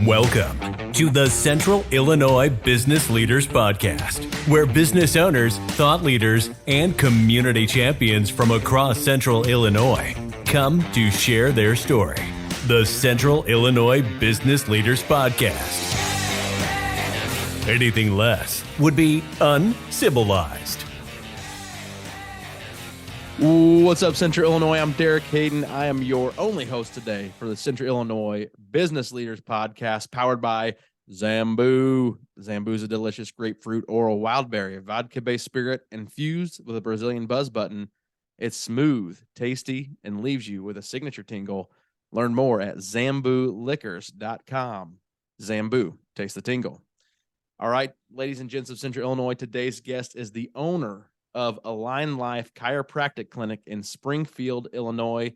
Welcome to the Central Illinois Business Leaders Podcast, where business owners, thought leaders, and community champions from across Central Illinois come to share their story. The Central Illinois Business Leaders Podcast. Anything less would be uncivilized. What's up, Central Illinois? I'm Derek Hayden. I am your only host today for the Central Illinois Business Leaders Podcast, powered by Zambu. Zambu is a delicious grapefruit oral wildberry vodka-based spirit infused with a Brazilian buzz button. It's smooth, tasty, and leaves you with a signature tingle. Learn more at zambuliquors.com. Zambu, taste the tingle. All right, ladies and gents of Central Illinois, today's guest is the owner of AlignLife Chiropractic Clinic in Springfield, Illinois.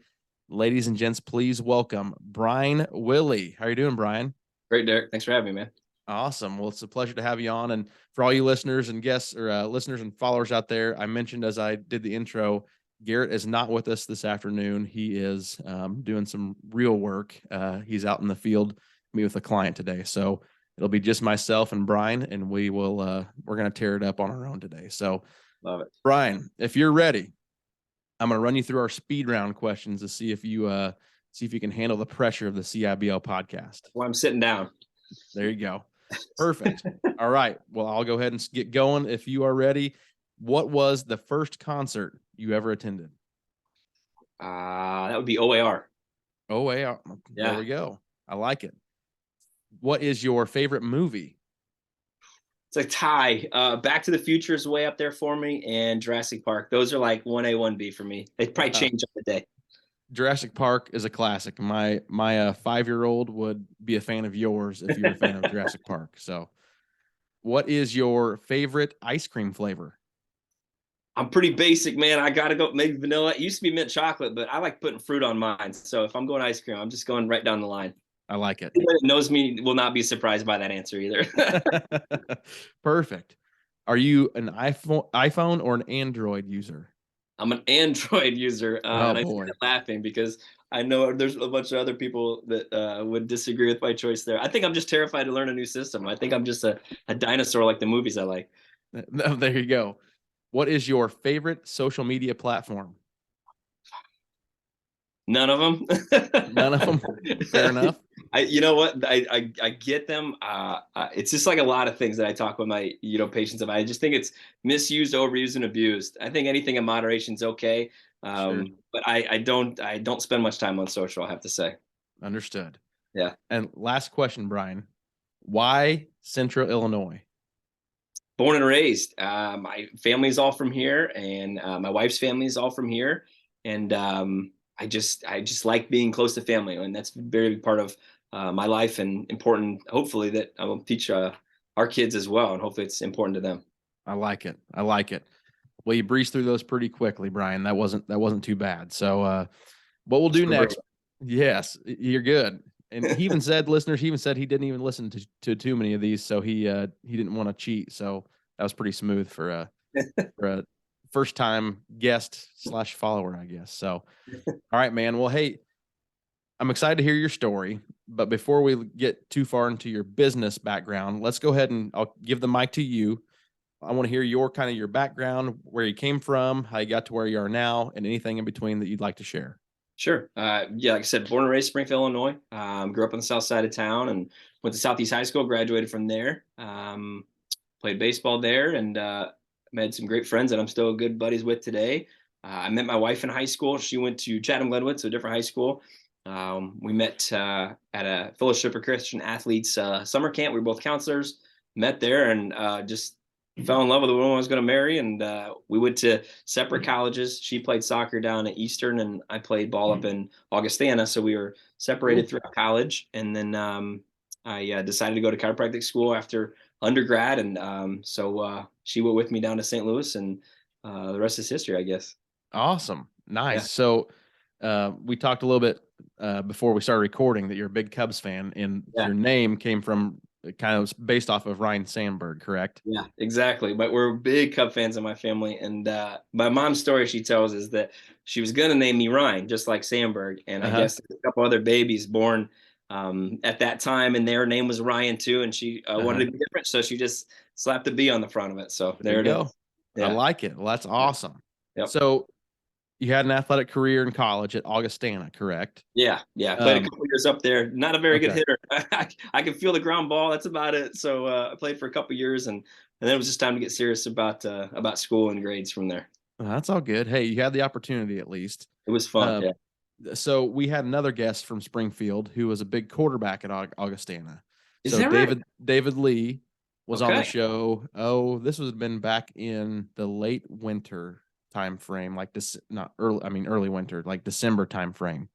Ladies and gents, please welcome Bryne Willey. How are you doing, Bryne? Great, Derek. Thanks for having me, man. Awesome. Well, it's a pleasure to have you on. And for all you listeners and guests or listeners and followers out there, I mentioned as I did the intro, Garrett is not with us this afternoon. He is doing some real work. He's out in the field, meet with a client today. So it'll be just myself and Bryne, and we're going to tear it up on our own today. So love it. Bryne, if you're ready, I'm going to run you through our speed round questions to see if you can handle the pressure of the CIBL podcast. Well, I'm sitting down. There you go. Perfect. All right. Well, I'll go ahead and get going. If you are ready, what was the first concert you ever attended? That would be OAR. OAR. Yeah. There we go. I like it. What is your favorite movie? It's a tie. Back to the Future is way up there for me, and Jurassic Park. Those are like 1A, 1B for me. They probably change up the day. Jurassic Park is a classic. My 5-year-old would be a fan of yours if you're a fan of Jurassic Park. So what is your favorite ice cream flavor? I'm pretty basic, man. I got to go maybe vanilla. It used to be mint chocolate, but I like putting fruit on mine. So if I'm going ice cream, I'm just going right down the line. I like it. Anyone that knows me will not be surprised by that answer either. Perfect. Are you an iPhone or an Android user? I'm an Android user. And I boy. started laughing because I know there's a bunch of other people that would disagree with my choice there. I think I'm just terrified to learn a new system. I think I'm just a dinosaur like the movies I like. There you go. What is your favorite social media platform? None of them. None of them. Fair enough. You know what? I get them. It's just like a lot of things that I talk with my patients about. I just think it's misused, overused, and abused. I think anything in moderation is okay. Sure. But I don't spend much time on social, I have to say. Understood. Yeah. And last question, Bryne. Why Central Illinois? Born and raised. My family's all from here, and my wife's family is all from here. And I just like being close to family, and that's a very big part of my life, and important, hopefully, that I will teach our kids as well, and hopefully it's important to them. I like it. Well, you breezed through those pretty quickly, Bryne. That wasn't too bad. So what we'll do next. Yes, you're good. And he even said, listeners, he didn't even listen to too many of these, so he didn't want to cheat. So that was pretty smooth for a first time guest / follower, I guess. So, all right, man. Well, hey, I'm excited to hear your story, but before we get too far into your business background, let's go ahead and I'll give the mic to you. I want to hear your background, where you came from, how you got to where you are now, and anything in between that you'd like to share. Sure. Like I said, born and raised Springfield, Illinois. Grew up on the south side of town and went to Southeast High School, graduated from there. Played baseball there, and met some great friends that I'm still good buddies with today. I met my wife in high school. She went to Chatham-Glenwood, so a different high school. We met at a Fellowship of Christian Athletes summer camp. We were both counselors, met there, and just fell in love with the woman I was going to marry. And we went to separate colleges. She played soccer down at Eastern, and I played ball up in Augustana. So we were separated throughout college. And then I decided to go to chiropractic school after undergrad. And so she went with me down to St. Louis, and the rest is history, I guess. Awesome. Nice. Yeah. So we talked a little bit before we started recording that you're a big Cubs fan, and your name came from kind of based off of Ryne Sandberg, correct? Yeah, exactly. But we're big Cub fans in my family. And my mom's story she tells is that she was going to name me Ryne, just like Sandberg. And I guess a couple other babies born at that time, and their name was Ryan too, and she wanted to be different, so she just slapped a B on the front of it. So there it is. Yeah. I like it. Well, that's awesome. Yep. So you had an athletic career in college at Augustana, correct? Yeah. Played a couple years up there. Not a very good hitter. I can feel the ground ball. That's about it. So I played for a couple years, and then it was just time to get serious about school and grades from there. Well, that's all good. Hey, you had the opportunity at least. It was fun. So we had another guest from Springfield who was a big quarterback at Augustana. Is that right? David Lee was on the show. Oh, this was been back in the late winter time frame, like this, not early. I mean, early winter, like December time frame.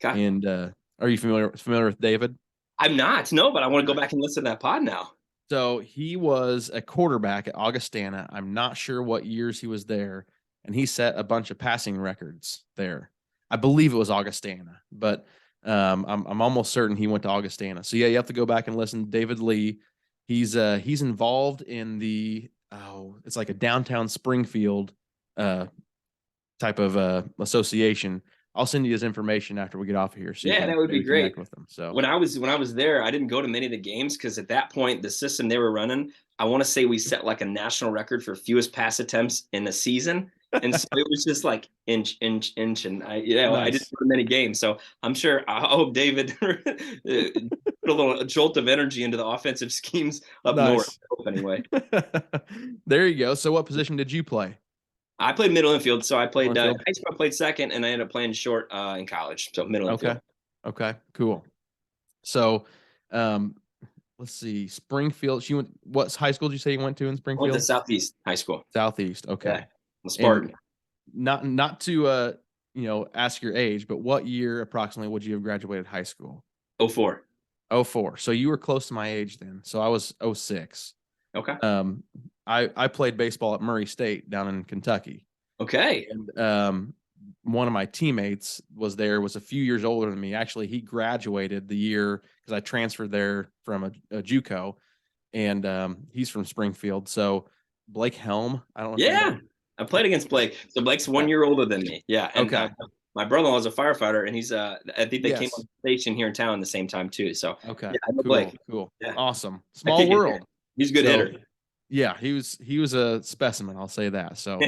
Okay. And are you familiar with David? I'm not, no, but I want to go back and listen to that pod now. So he was a quarterback at Augustana. I'm not sure what years he was there, and he set a bunch of passing records there. I believe it was Augustana, but I'm almost certain he went to Augustana. So yeah, you have to go back and listen to David Lee. He's involved in it's like a downtown Springfield type of association. I'll send you his information after we get off of here. So that would be great. With them. So when I was there, I didn't go to many of the games because at that point, the system they were running, I want to say we set like a national record for fewest pass attempts in a season. And so it was just like inch. And I didn't go to many games. So I hope David put a little jolt of energy into the offensive schemes up north. Anyway. There you go. So what position did you play? I played middle infield. So I played high school, I played second, and I ended up playing short in college. So middle infield. Okay, cool. So let's see. Springfield. She went. What high school did you say you went to in Springfield? I went to Southeast High School. Southeast. Okay. Yeah. Spartan. And not to ask your age, but what year approximately would you have graduated high school? 04. 04. So you were close to my age then. So I was 06. Okay. I played baseball at Murray State down in Kentucky. Okay. And one of my teammates was a few years older than me. Actually, he graduated the year because I transferred there from a JUCO, and he's from Springfield. So Blake Helm, I don't know. Yeah, I played against Blake. So Blake's 1 year older than me. Yeah. And, my brother-in-law is a firefighter, and he's I think they came on the station here in town at the same time too. So okay, I know Blake. Cool. Yeah. Awesome. Small world. He's a good hitter. Yeah, he was a specimen. I'll say that. So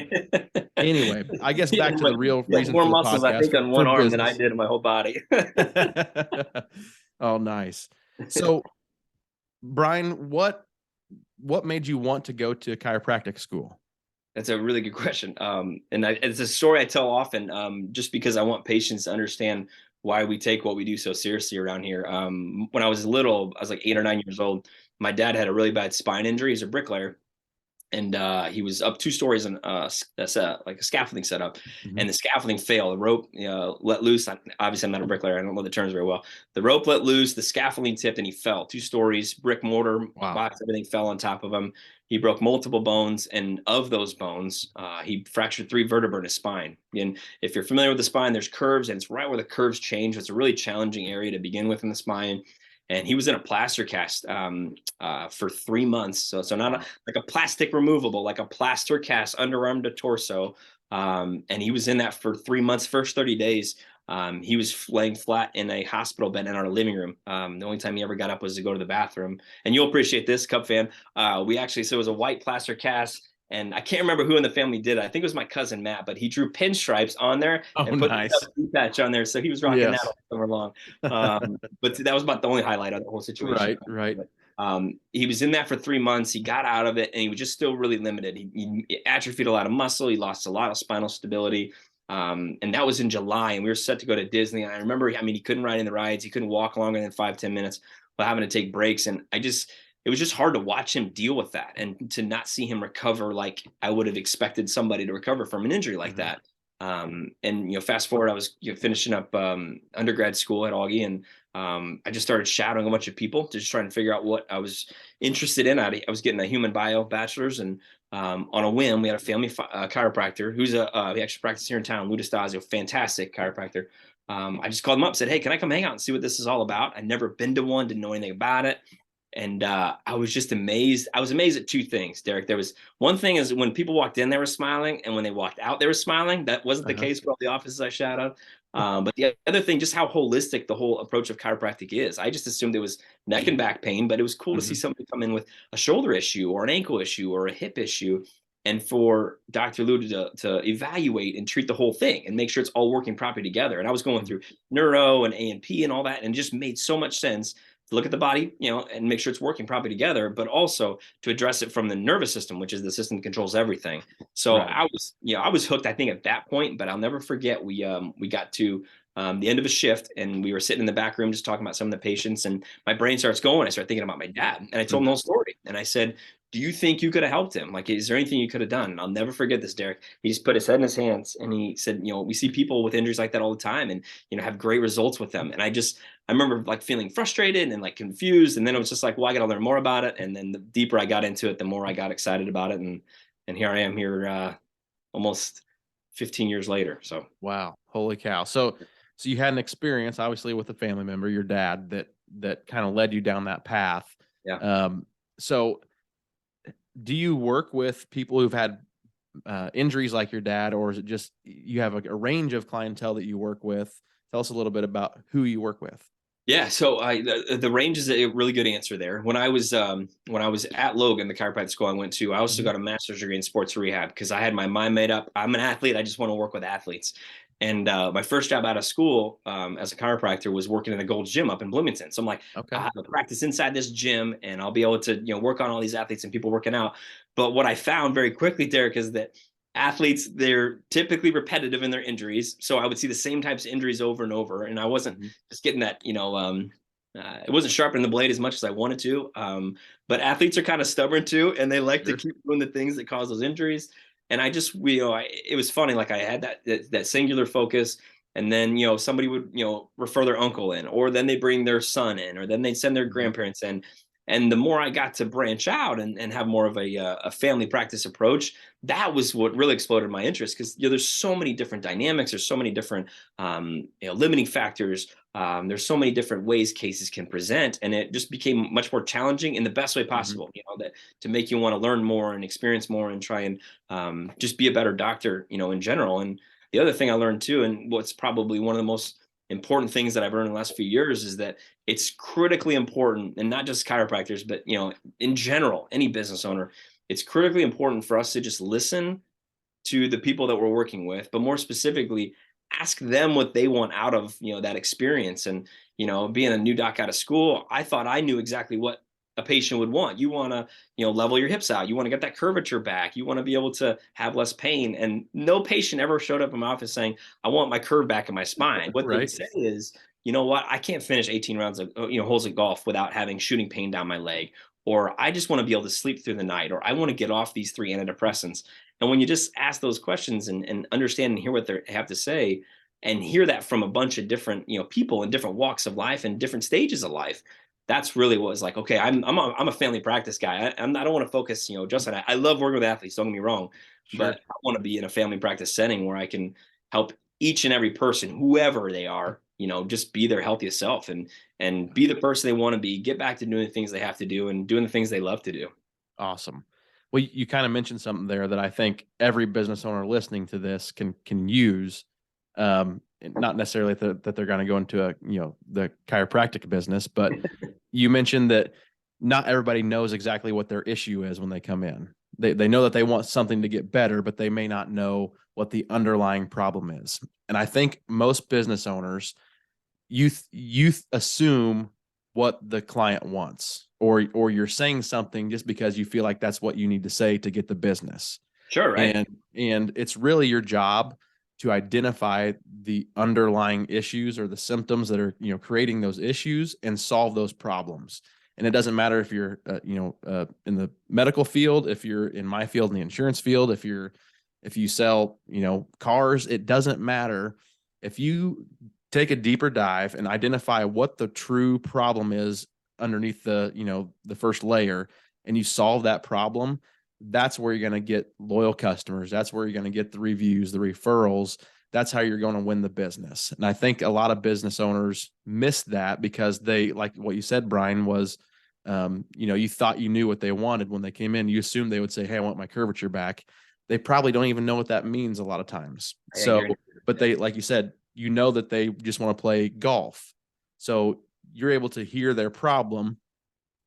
anyway, I guess back to the real reason more for the muscles, podcast, I think, on one arm than I did in my whole body. Oh, nice. So, Bryne, what made you want to go to chiropractic school? That's a really good question. And it's a story I tell often, just because I want patients to understand why we take what we do so seriously around here. When I was little, I was like 8 or 9 years old. My dad had a really bad spine injury. He's a bricklayer. And he was up 2 stories on like a scaffolding setup, and the scaffolding failed. The rope let loose. Obviously, I'm not a bricklayer. I don't know the terms very well. The rope let loose. The scaffolding tipped, and he fell. 2 stories, brick mortar, box, everything fell on top of him. He broke multiple bones, and of those bones, he fractured 3 vertebrae in his spine. And if you're familiar with the spine, there's curves, and it's right where the curves change. It's a really challenging area to begin with in the spine. And he was in a plaster cast for 3 months. So not like a plastic removable, like a plaster cast, underarm to torso. And he was in that for 3 months. First 30 days, he was laying flat in a hospital bed in our living room. The only time he ever got up was to go to the bathroom. And you'll appreciate this, Cub fan. So it was a white plaster cast. And I can't remember who in the family did it. I think it was my cousin Matt, but he drew pinstripes on there and put a patch on there. So he was rocking that all summer long. But that was about the only highlight of the whole situation. Right. But, he was in that for 3 months. He got out of it, and he was just still really limited. He atrophied a lot of muscle. He lost a lot of spinal stability. And that was in July, and we were set to go to Disney. And I remember, he couldn't ride in the rides. He couldn't walk longer than 5-10 minutes without having to take breaks. And it was just hard to watch him deal with that and to not see him recover like I would have expected somebody to recover from an injury like that. And fast forward, I was finishing up undergrad school at Augie, and I just started shadowing a bunch of people to just trying to figure out what I was interested in. I was getting a human bio bachelor's, and on a whim, we had a family chiropractor who's he actually practices here in town, Lou D'Estasio, fantastic chiropractor. I just called him up, said, "Hey, can I come hang out and see what this is all about?" I'd never been to one, didn't know anything about it. And I was just amazed. I was amazed at 2 things, Derek. There was one thing is when people walked in, they were smiling. And when they walked out, they were smiling. That wasn't the case for all the offices I shadowed. But the other thing, just how holistic the whole approach of chiropractic is. I just assumed it was neck and back pain, but it was cool to see somebody come in with a shoulder issue or an ankle issue or a hip issue, and for Dr. Lou to evaluate and treat the whole thing and make sure it's all working properly together. And I was going through neuro and A&P and all that, and it just made so much sense to look at the body, and make sure it's working properly together, but also to address it from the nervous system, which is the system that controls everything. So Right. I was hooked, I think, at that point. But I'll never forget, we got to the end of a shift, and we were sitting in the back room just talking about some of the patients, and my brain starts going. I start thinking about my dad, and I told him the whole story, and I said, do you think you could have helped him? Like, is there anything you could have done? And I'll never forget this, Derek. He just put his head in his hands and he said, we see people with injuries like that all the time, and have great results with them. And I remember like feeling frustrated and like confused. And then it was just like, well, I got to learn more about it. And then the deeper I got into it, the more I got excited about it. And here I am here almost 15 years later. So Wow. Holy cow. So you had an experience, obviously, with a family member, your dad, that kind of led you down that path. yeah. So do you work with people who've had injuries like your dad, or is it just you have a range of clientele that you work with? Tell us a little bit about who you work with. Yeah, so the range is a really good answer there. When I was at Logan, the chiropractic school I went to, I also got a master's degree in sports rehab because I had my mind made up. I'm an athlete. I just want to work with athletes. And my first job out of school as a chiropractor was working in the Gold's Gym up in Bloomington. So I'm like, Okay. I'll have a practice inside this gym, and I'll be able to work on all these athletes and people working out. But what I found very quickly, Derek, is that athletes, they're typically repetitive in their injuries. So I would see the same types of injuries over and over. And I wasn't just getting that, it wasn't sharpening the blade as much as I wanted to. But athletes are kind of stubborn too, and they like to keep doing the things that cause those injuries. And I just, it was funny. Like I had that singular focus, and then, somebody would, refer their uncle in, or then they bring their son in, or then they'd send their grandparents in. And the more I got to branch out and have more of a family practice approach, that was what really exploded my interest. Because there's so many different dynamics, there's so many different limiting factors. There's so many different ways cases can present, and it just became much more challenging in the best way possible. That to make you want to learn more and experience more and try and just be a better doctor, in general. And the other thing I learned too, and what's probably one of the most important things that I've learned in the last few years, is that it's critically important, and not just chiropractors, but in general, any business owner, it's critically important for us to just listen to the people that we're working with, but more specifically, ask them what they want out of that experience. And being a new doc out of school, I thought I knew exactly what a patient would want. You want to level your hips out, you want to get that curvature back, you want to be able to have less pain. And no patient ever showed up in my office saying, I want my curve back in my spine. What they would say is, you know what, I can't finish 18 rounds of holes at golf without having shooting pain down my leg, or I just want to be able to sleep through the night, or I want to get off these 3 antidepressants. And when you just ask those questions and understand and hear what they have to say, and hear that from a bunch of different people in different walks of life and different stages of life, that's really what was like, okay, I'm a family practice guy. I don't want to focus just on that. I love working with athletes, don't get me wrong, but I want to be in a family practice setting where I can help each and every person, whoever they are, just be their healthiest self and be the person they want to be, get back to doing the things they have to do and doing the things they love to do. Awesome. Well, you kind of mentioned something there that I think every business owner listening to this can use. Not necessarily that they're going to go into the chiropractic business, but you mentioned that not everybody knows exactly what their issue is when they come in. They know that they want something to get better, but they may not know what the underlying problem is. And I think most business owners, you assume what the client wants, or you're saying something just because you feel like that's what you need to say to get the business. Sure, right. And it's really your job to identify the underlying issues or the symptoms that are creating those issues and solve those problems. And it doesn't matter if you're in the medical field, if you're in my field in the insurance field, if you sell cars, it doesn't matter. If you take a deeper dive and identify what the true problem is underneath the first layer, and you solve that problem, that's where you're going to get loyal customers. That's where you're going to get the reviews, the referrals. That's how you're going to win the business. And I think a lot of business owners miss that because they, like what you said, Bryne, was, you thought you knew what they wanted when they came in. You assumed they would say, hey, I want my curvature back. They probably don't even know what that means a lot of times. So, but they, like you said, you know that they just want to play golf. So you're able to hear their problem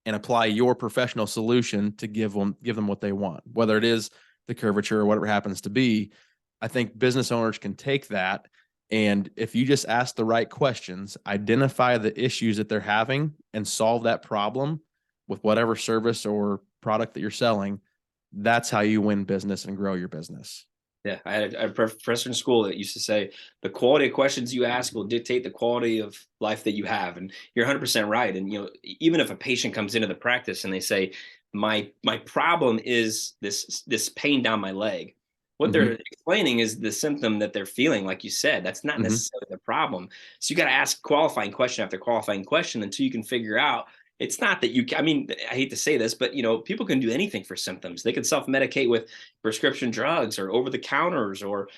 and apply your professional solution to give them what they want, whether it is the curvature or whatever it happens to be. I think business owners can take that, and if you just ask the right questions, identify the issues that they're having and solve that problem with whatever service or product that you're selling, that's how you win business and grow your business. Yeah, I had a professor in school that used to say the quality of questions you ask will dictate the quality of life that you have. And you're 100% right. And, even if a patient comes into the practice and they say, my problem is this pain down my leg, what they're explaining is the symptom that they're feeling. Like you said, that's not necessarily the problem. So you got to ask qualifying question after qualifying question until you can figure out. It's not that I hate to say this, but people can do anything for symptoms. They can self-medicate with prescription drugs or over the counters or,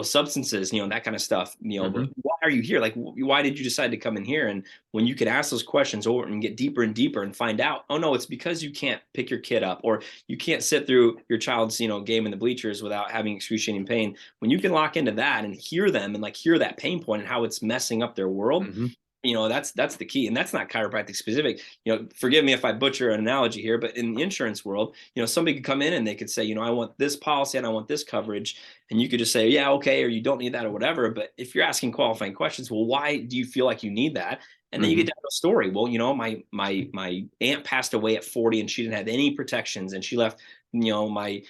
substances, that kind of stuff, but why are you here? Like, why did you decide to come in here? And when you can ask those questions over and get deeper and deeper and find out, oh no, it's because you can't pick your kid up or you can't sit through your child's, game in the bleachers without having excruciating pain. When you can lock into that and hear them and hear that pain point and how it's messing up their world, that's the key. And that's not chiropractic specific. Forgive me if I butcher an analogy here, but in the insurance world, somebody could come in and they could say, I want this policy and I want this coverage. And you could just say, yeah, okay, or you don't need that or whatever. But if you're asking qualifying questions, well, why do you feel like you need that? And then you get down to the story. Well, my aunt passed away at 40 and she didn't have any protections and she left, my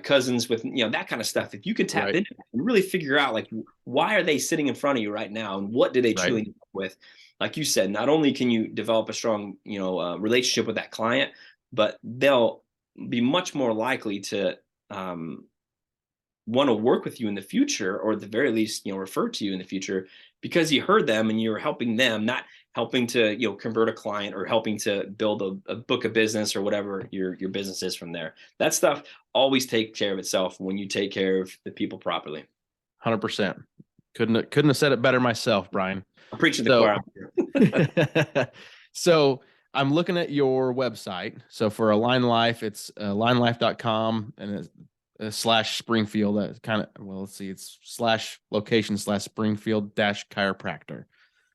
cousins with, that kind of stuff. If you can tap into that and really figure out why are they sitting in front of you right now and what do they truly need with? Like you said, not only can you develop a strong, relationship with that client, but they'll be much more likely to want to work with you in the future, or at the very least, refer to you in the future because you heard them and you're helping them, not helping to, convert a client or helping to build a book of business or whatever your business is from there. That stuff always takes care of itself when you take care of the people properly. 100%. Couldn't have said it better myself, Bryne. I'm preaching the choir. So I'm looking at your website. So for AlignLife, it's AlignLife.com and it's /Springfield. It's /location/Springfield -chiropractor.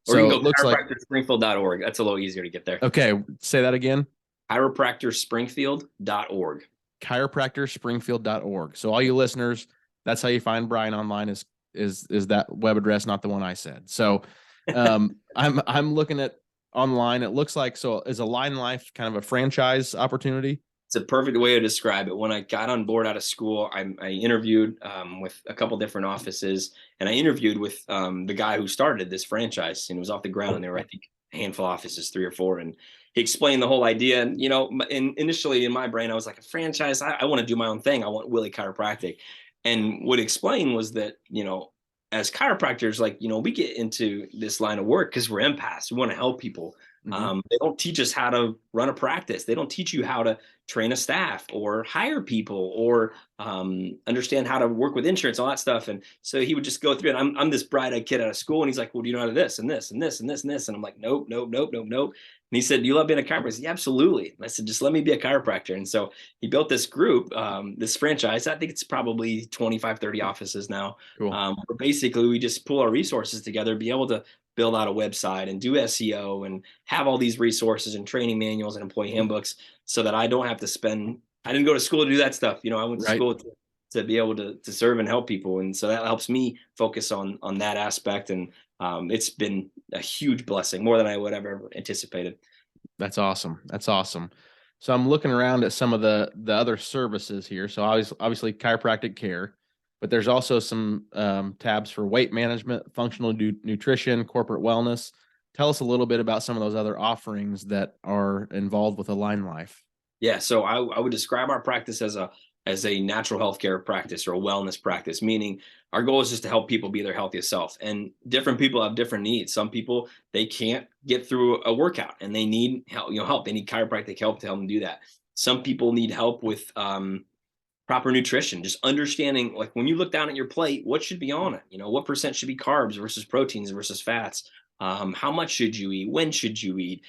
Or you can go chiropractorspringfield.org. That's a little easier to get there. Okay. Say that again. Chiropractorspringfield.org. Chiropractorspringfield.org. So all you listeners, that's how you find Bryne online is that web address, not the one I said. So I'm looking at online. It looks like, so is AlignLife kind of a franchise opportunity? It's a perfect way to describe it. When I got on board out of school, I interviewed with a couple different offices, and I interviewed with the guy who started this franchise, and it was off the ground. And there were, I think, a handful of offices, 3 or 4, and he explained the whole idea. And initially in my brain, I was like, a franchise? I want to do my own thing. I want Willey Chiropractic. And what he explained was that as chiropractors, we get into this line of work because we're empaths. We want to help people. They don't teach us how to run a practice. They don't teach you how to train a staff or hire people or understand how to work with insurance, all that stuff. And so he would just go through it. I'm this bright-eyed kid out of school, and he's like, well, do you know how to this and this and this and this and this? And I'm like, nope. And he said, do you love being a chiropractor? I said, yeah, absolutely. And I said, just let me be a chiropractor. And so he built this group, this franchise. I think it's probably 25, 30 offices now. Cool. Where basically we just pull our resources together, be able to build out a website and do SEO and have all these resources and training manuals and employee handbooks so that I don't have to I didn't go to school to do that stuff. I went to school to be able to serve and help people. And so that helps me focus on that aspect. And it's been a huge blessing, more than I would have ever anticipated. That's awesome. So I'm looking around at some of the other services here. So obviously chiropractic care, but there's also some tabs for weight management, functional nutrition, corporate wellness. Tell us a little bit about some of those other offerings that are involved with AlignLife. Yeah, so I would describe our practice as a natural healthcare practice or a wellness practice, meaning our goal is just to help people be their healthiest self. And different people have different needs. Some people, they can't get through a workout and they need help. They need chiropractic help to help them do that. Some people need help with proper nutrition, just understanding, when you look down at your plate, what should be on it? What percent should be carbs versus proteins versus fats? How much should you eat? When should you eat?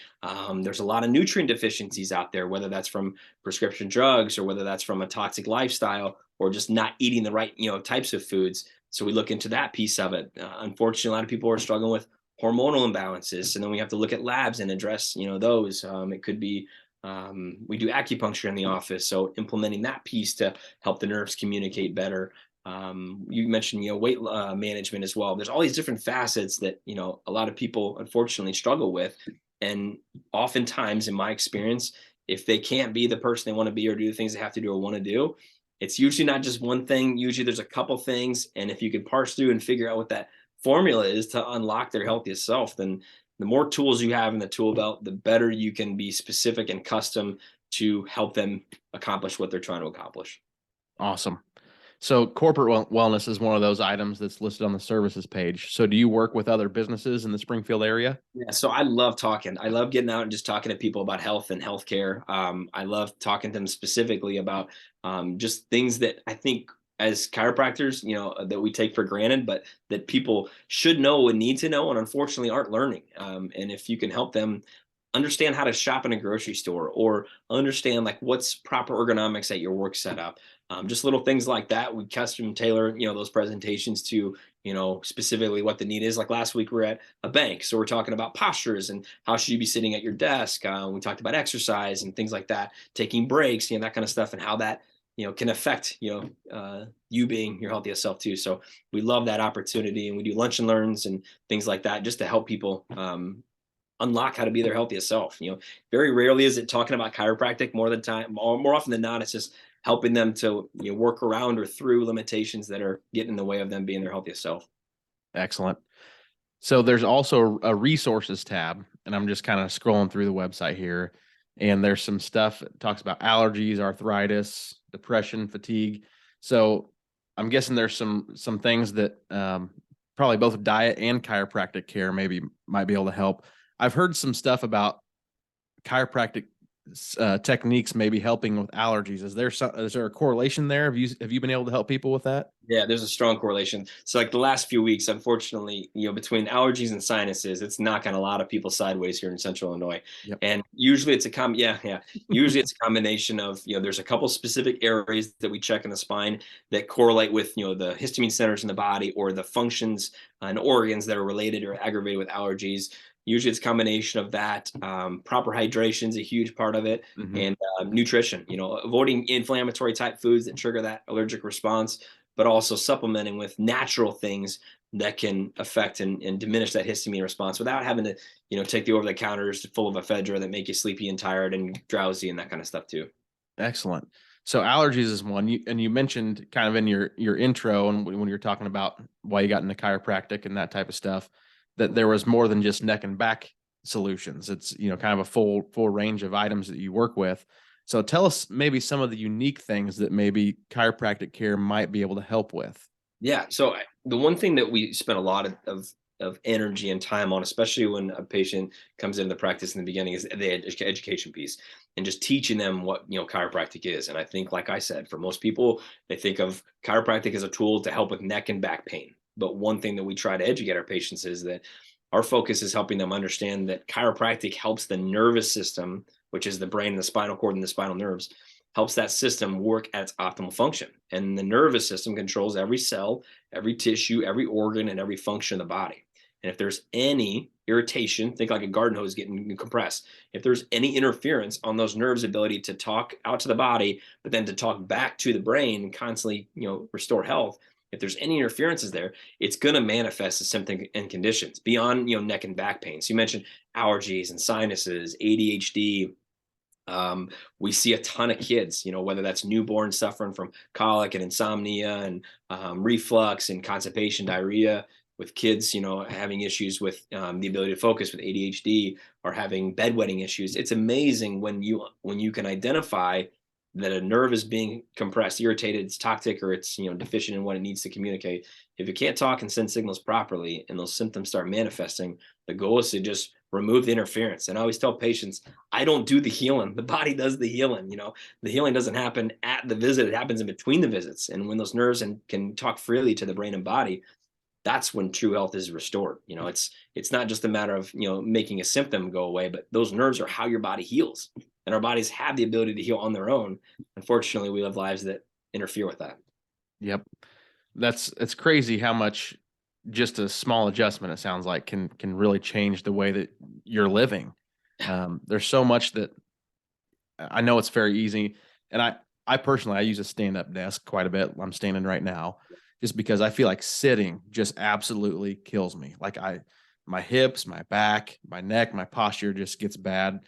There's a lot of nutrient deficiencies out there, whether that's from prescription drugs or whether that's from a toxic lifestyle or just not eating the right, types of foods. So we look into that piece of it. Unfortunately, a lot of people are struggling with hormonal imbalances, and then we have to look at labs and address, those. It could be we do acupuncture in the office, so implementing that piece to help the nerves communicate better. You mentioned, weight management as well. There's all these different facets that, a lot of people unfortunately struggle with. And oftentimes, in my experience, if they can't be the person they want to be or do the things they have to do or want to do, it's usually not just one thing. Usually there's a couple things. And if you can parse through and figure out what that formula is to unlock their healthiest self, then the more tools you have in the tool belt, the better you can be specific and custom to help them accomplish what they're trying to accomplish. Awesome. So corporate wellness is one of those items that's listed on the services page. So do you work with other businesses in the Springfield area? Yeah, so I love talking. I love getting out and just talking to people about health and healthcare. I love talking to them specifically about just things that I think as chiropractors, that we take for granted, but that people should know and need to know, and unfortunately aren't learning. And if you can help them understand how to shop in a grocery store, or understand like what's proper ergonomics at your work setup, just little things like that, we custom tailor those presentations to specifically what the need is. Like last week we were at a bank, so we're talking about postures and how should you be sitting at your desk. We talked about exercise and things like that, taking breaks, that kind of stuff, and how that can affect you being your healthiest self too. So we love that opportunity, and we do lunch and learns and things like that just to help people unlock how to be their healthiest self. Very rarely is it talking about chiropractic. More often than not, it's just helping them to work around or through limitations that are getting in the way of them being their healthiest self. Excellent. So there's also a resources tab, and I'm just kind of scrolling through the website here, and there's some stuff that talks about allergies, arthritis, depression, fatigue. So I'm guessing there's some things that probably both diet and chiropractic care might be able to help. I've heard some stuff about chiropractic techniques maybe helping with allergies. Is there a correlation there? Have you been able to help people with that? Yeah, there's a strong correlation. So like the last few weeks, unfortunately, between allergies and sinuses, it's knocking a lot of people sideways here in Central Illinois. Yep. And usually it's usually it's a combination of, there's a couple specific areas that we check in the spine that correlate with, the histamine centers in the body, or the functions and organs that are related or aggravated with allergies. Usually it's a combination of that. Proper hydration is a huge part of it. Mm-hmm. And nutrition, avoiding inflammatory type foods that trigger that allergic response, but also supplementing with natural things that can affect and diminish that histamine response without having to, take the over-the-counters full of ephedra that make you sleepy and tired and drowsy and that kind of stuff too. Excellent. So allergies is one, you mentioned kind of in your intro, and when you're talking about why you got into chiropractic and that type of stuff, that there was more than just neck and back solutions. It's, kind of a full range of items that you work with. So tell us maybe some of the unique things that maybe chiropractic care might be able to help with. Yeah. So the one thing that we spend a lot of energy and time on, especially when a patient comes into the practice in the beginning, is the education piece, and just teaching them what chiropractic is. And I think, like I said, for most people, they think of chiropractic as a tool to help with neck and back pain. But one thing that we try to educate our patients is that our focus is helping them understand that chiropractic helps the nervous system, which is the brain and the spinal cord and the spinal nerves, helps that system work at its optimal function. And the nervous system controls every cell, every tissue, every organ, and every function of the body. And if there's any irritation, think like a garden hose getting compressed. If there's any interference on those nerves' ability to talk out to the body, but then to talk back to the brain and constantly, restore health, if there's any interferences there, it's going to manifest as symptoms and conditions beyond, neck and back pain. So you mentioned allergies and sinuses, ADHD. We see a ton of kids, whether that's newborn suffering from colic and insomnia and reflux and constipation, diarrhea, with kids, having issues with the ability to focus with ADHD, or having bedwetting issues. It's amazing when you can identify that a nerve is being compressed, irritated, it's toxic, or it's deficient in what it needs to communicate. If it can't talk and send signals properly, and those symptoms start manifesting, the goal is to just remove the interference. And I always tell patients, I don't do the healing. The body does the healing. The healing doesn't happen at the visit; it happens in between the visits. And when those nerves can talk freely to the brain and body, that's when true health is restored. It's not just a matter of making a symptom go away, but those nerves are how your body heals. And our bodies have the ability to heal on their own. Unfortunately, we live lives that interfere with that. Yep. it's crazy how much just a small adjustment, it sounds like, can really change the way that you're living. There's so much that I know it's very easy. And I personally, I use a stand-up desk quite a bit. I'm standing right now just because I feel like sitting just absolutely kills me. Like my hips, my back, my neck, my posture just gets bad.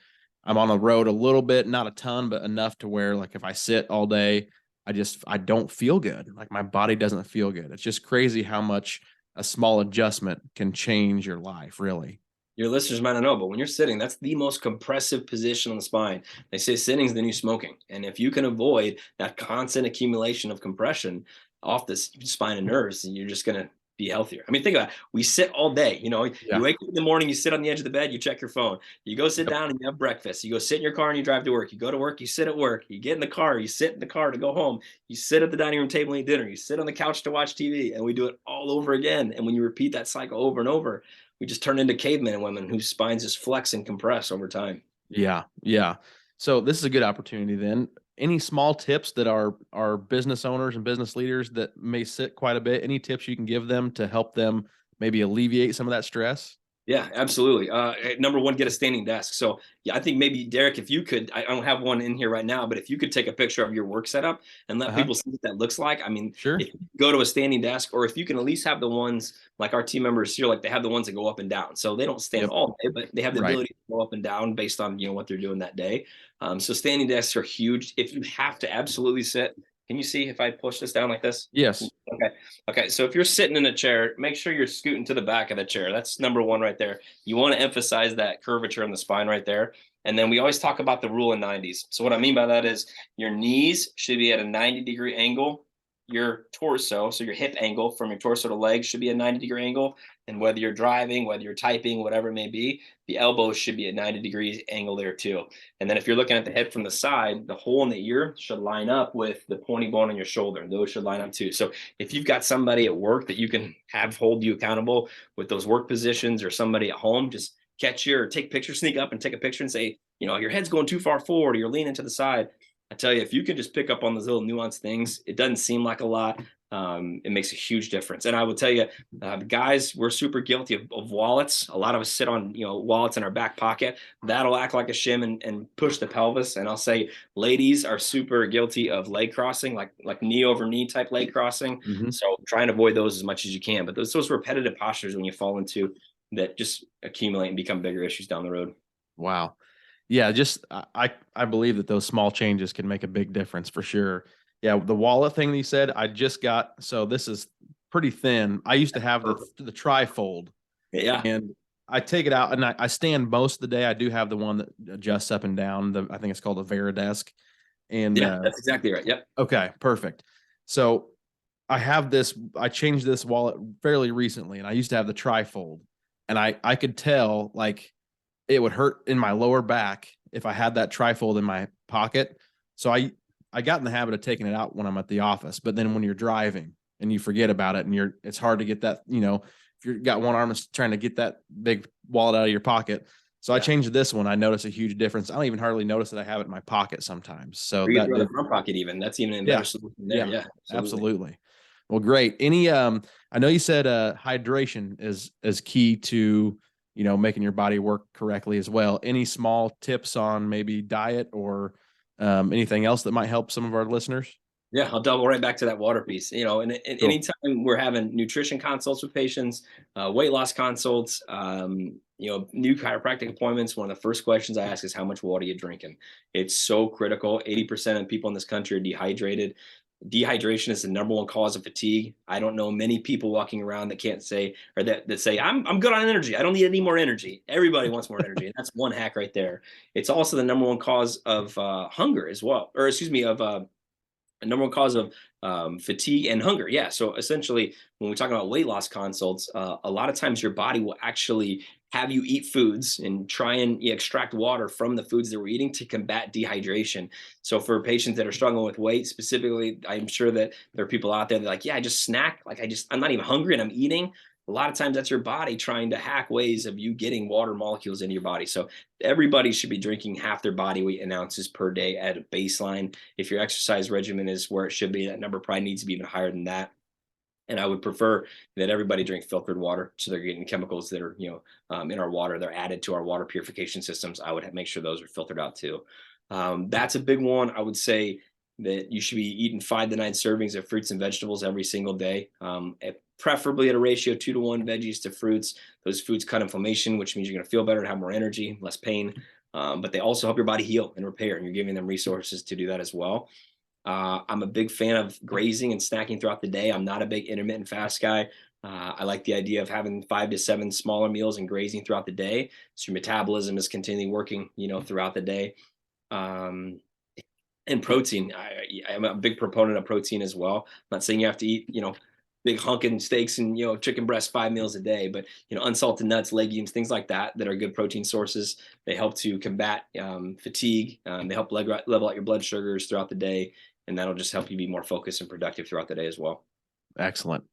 I'm on the road a little bit, not a ton, but enough to where, like, if I sit all day, I don't feel good. Like, my body doesn't feel good. It's just crazy how much a small adjustment can change your life, really. Your listeners might not know, but when you're sitting, that's the most compressive position on the spine. They say sitting is the new smoking. And if you can avoid that constant accumulation of compression off the spine and nerves, then you're just going to be healthier. I mean, think about it. We sit all day. You Yeah. wake up in the morning, you sit on the edge of the bed, you check your phone. You go sit down and you have breakfast. You go sit in your car and you drive to work. You go to work, you sit at work. You get in the car, you sit in the car to go home. You sit at the dining room table and eat dinner. You sit on the couch to watch TV, and we do it all over again. And when you repeat that cycle over and over, we just turn into cavemen and women whose spines just flex and compress over time. Yeah. Yeah. So this is a good opportunity then. Any small tips that our business owners and business leaders that may sit quite a bit, any tips you can give them to help them maybe alleviate some of that stress? Yeah, absolutely. Number one, get a standing desk. So yeah, I think maybe Derek, if you could, I don't have one in here right now, but if you could take a picture of your work setup and let Uh-huh. people see what that looks like. I mean, Sure. if you go to a standing desk, or if you can at least have the ones like our team members here, like they have the ones that go up and down. So they don't stand Yep. all day, but they have the Right. ability to go up and down based on, what they're doing that day. So standing desks are huge. If you have to absolutely sit, can you see if I push this down like this? Yes. Okay. Okay. So if you're sitting in a chair, make sure you're scooting to the back of the chair. That's number one right there. You want to emphasize that curvature in the spine right there. And then we always talk about the rule of 90s. So what I mean by that is your knees should be at a 90-degree angle. Your torso, so your hip angle from your torso to legs, should be a 90-degree angle. And whether you're driving, whether you're typing, whatever it may be, the elbows should be at 90 degrees angle there too. And then if you're looking at the head from the side, the hole in the ear should line up with the pointy bone on your shoulder. Those should line up too. So if you've got somebody at work that you can have hold you accountable with those work positions, or somebody at home, just catch you or take pictures, sneak up and take a picture and say, your head's going too far forward or you're leaning to the side. I tell you, if you can just pick up on those little nuanced things, it doesn't seem like a lot. It makes a huge difference. And I will tell you, guys, we're super guilty of wallets. A lot of us sit on, wallets in our back pocket. That'll act like a shim and push the pelvis. And I'll say, ladies are super guilty of leg crossing, like knee over knee type leg crossing. Mhm. So try and avoid those as much as you can. But those repetitive postures when you fall into that just accumulate and become bigger issues down the road. Wow. Yeah, just I believe that those small changes can make a big difference for sure. Yeah, the wallet thing that you said, I just got, so this is pretty thin. I used to have the trifold, Yeah. and I take it out and I stand most of the day. I do have the one that adjusts up and down. I think it's called a Veridesk. And Yeah, that's exactly right. Yep. okay, perfect. So I have this, I changed this wallet fairly recently, and I used to have the trifold, and I could tell, like, it would hurt in my lower back if I had that trifold in my pocket. So I got in the habit of taking it out when I'm at the office. But then when you're driving and you forget about it, and it's hard to get that, if you've got one arm is trying to get that big wallet out of your pocket. So I changed this one. I noticed a huge difference. I don't even hardly notice that I have it in my pocket sometimes. So Or you throw the front pocket even. That's even a better solution there. Yeah, absolutely. Well, great. Any I know you said hydration is key to making your body work correctly as well. Any small tips on maybe diet or anything else that might help some of our listeners? Yeah, I'll double right back to that water piece. And Cool. anytime we're having nutrition consults with patients, weight loss consults, new chiropractic appointments, one of the first questions I ask is, how much water are you drinking? It's so critical. 80% of people in this country are dehydrated. Dehydration is the number one cause of fatigue. I don't know many people walking around that can't say, or that say, I'm good on energy. I don't need any more energy. Everybody wants more energy. And that's one hack right there. It's also the number one cause of hunger as well, or excuse me, of a number one cause of fatigue and hunger. Yeah. So essentially, when we talk about weight loss consults, a lot of times your body will actually have you eat foods and try and extract water from the foods that we're eating to combat dehydration. So for patients that are struggling with weight specifically, I'm sure that there are people out there that are like, yeah, I just snack. Like I'm not even hungry and I'm eating. A lot of times that's your body trying to hack ways of you getting water molecules into your body. So everybody should be drinking half their body weight in ounces per day at a baseline. If your exercise regimen is where it should be, that number probably needs to be even higher than that. And I would prefer that everybody drink filtered water. So they're getting chemicals that are, in our water. They're added to our water purification systems. I would make sure those are filtered out too. That's a big one. I would say that you should be eating 5 to 9 servings of fruits and vegetables every single day. Preferably at a ratio 2 to 1 veggies to fruits. Those foods cut inflammation, which means you're going to feel better and have more energy, less pain. But they also help your body heal and repair, and you're giving them resources to do that as well. I'm a big fan of grazing and snacking throughout the day. I'm not a big intermittent fast guy. I like the idea of having 5 to 7 smaller meals and grazing throughout the day, so your metabolism is continually working, throughout the day. And protein, I'm a big proponent of protein as well. I'm not saying you have to eat, big hunking steaks and chicken breast 5 meals a day, but unsalted nuts, legumes, things like that are good protein sources. They help to combat fatigue. They help level out your blood sugars throughout the day, and that'll just help you be more focused and productive throughout the day as well. Excellent.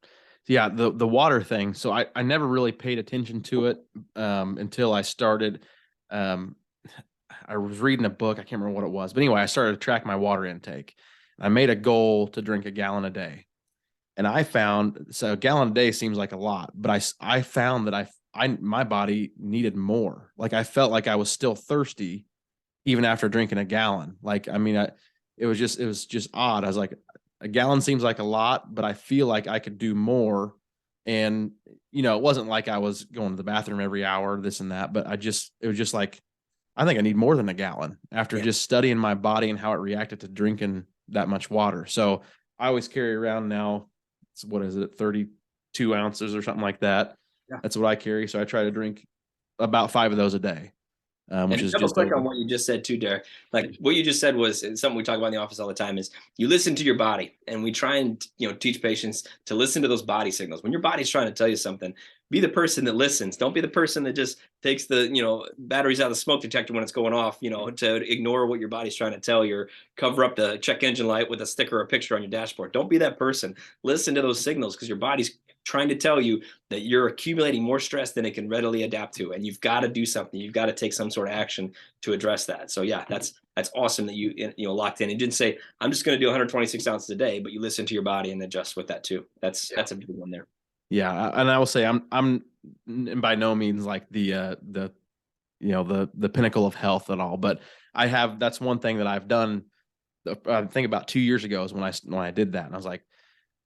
Yeah, the water thing. So I never really paid attention to it until I started. I was reading a book. I can't remember what it was, but anyway, I started to track my water intake. I made a goal to drink a gallon a day. And I found, so a gallon a day seems like a lot, but I found that my body needed more. Like I felt like I was still thirsty even after drinking a gallon. Like, I mean, it was just odd. I was like, a gallon seems like a lot, but I feel like I could do more. And, it wasn't like I was going to the bathroom every hour, this and that, but it was just like, I think I need more than a gallon after just studying my body and how it reacted to drinking that much water. So I always carry around now, what is it, 32 ounces or something like that. Yeah. That's what I carry. So I try to drink about 5 of those a day. Which is just quick on what you just said too, Derek. Like what you just said was something we talk about in the office all the time is you listen to your body, and we try and teach patients to listen to those body signals. When your body's trying to tell you something, be the person that listens. Don't be the person that just takes the batteries out of the smoke detector when it's going off, to ignore what your body's trying to tell you, or cover up the check engine light with a sticker or a picture on your dashboard. Don't be that person. Listen to those signals, because your body's trying to tell you that you're accumulating more stress than it can readily adapt to, and you've got to do something. You've got to take some sort of action to address that. So yeah, that's awesome that you locked in. You didn't say I'm just going to do 126 ounces a day, but you listen to your body and adjust with that too. That's a big one there. Yeah, and I will say I'm by no means like the pinnacle of health at all, but that's one thing that I've done. I think about 2 years ago is when I did that, and I was like,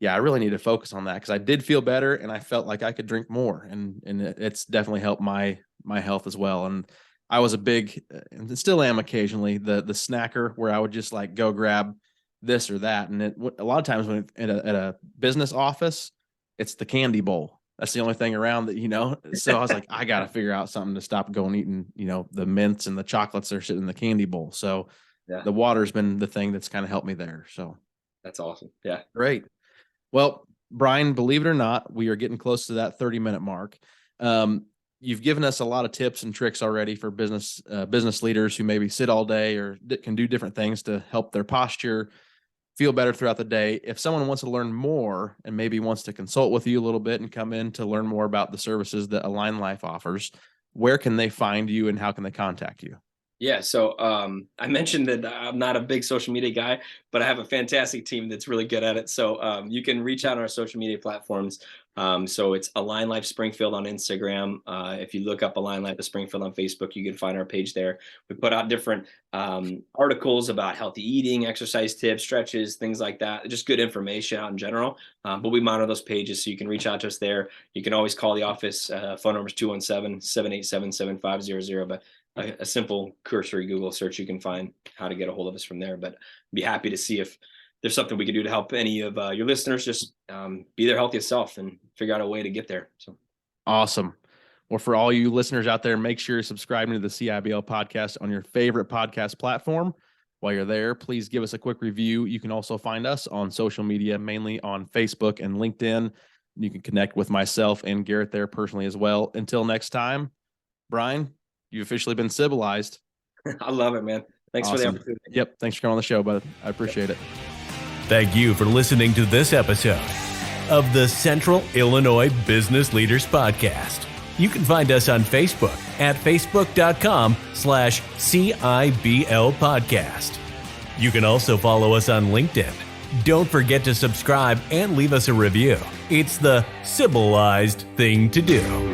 yeah, I really need to focus on that, because I did feel better and I felt like I could drink more, and it's definitely helped my health as well. And I was a big, and still am occasionally, the snacker, where I would just like go grab this or that, and a lot of times when at a business office, it's the candy bowl. That's the only thing around that, So I was like, I got to figure out something to stop going eating, the mints and the chocolates that are sitting in the candy bowl. So the water's been the thing that's kind of helped me there. So that's awesome. Yeah. Great. Well, Bryne, believe it or not, we are getting close to that 30-minute mark. You've given us a lot of tips and tricks already for business leaders who maybe sit all day or can do different things to help their posture, feel better throughout the day. If someone wants to learn more and maybe wants to consult with you a little bit and come in to learn more about the services that AlignLife offers, where can they find you and how can they contact you? Yeah. So I mentioned that I'm not a big social media guy, but I have a fantastic team that's really good at it. So you can reach out on our social media platforms. So it's AlignLife Springfield on Instagram. If you look up AlignLife of Springfield on Facebook, you can find our page there. We put out different articles about healthy eating, exercise tips, stretches, things like that. Just good information out in general. But we monitor those pages, so you can reach out to us there. You can always call the office. Phone number is 217-787-7500. But a simple cursory Google search, you can find how to get a hold of us from there. But I'd be happy to see if there's something we can do to help any of your listeners just be their healthiest self and figure out a way to get there. So awesome. Well, for all you listeners out there, make sure you're subscribing to the CIBL podcast on your favorite podcast platform. While you're there, please give us a quick review. You can also find us on social media, mainly on Facebook and LinkedIn. You can connect with myself and Garrett there personally as well. Until next time, Bryne, you've officially been civilized. I love it, man. Thanks awesome. For the opportunity. Yep. Thanks for coming on the show, bud. I appreciate it. Thank you for listening to this episode of the Central Illinois Business Leaders Podcast. You can find us on Facebook at facebook.com/CIBL podcast. You can also follow us on LinkedIn Don't forget to subscribe and leave us a review. It's the civilized thing to do.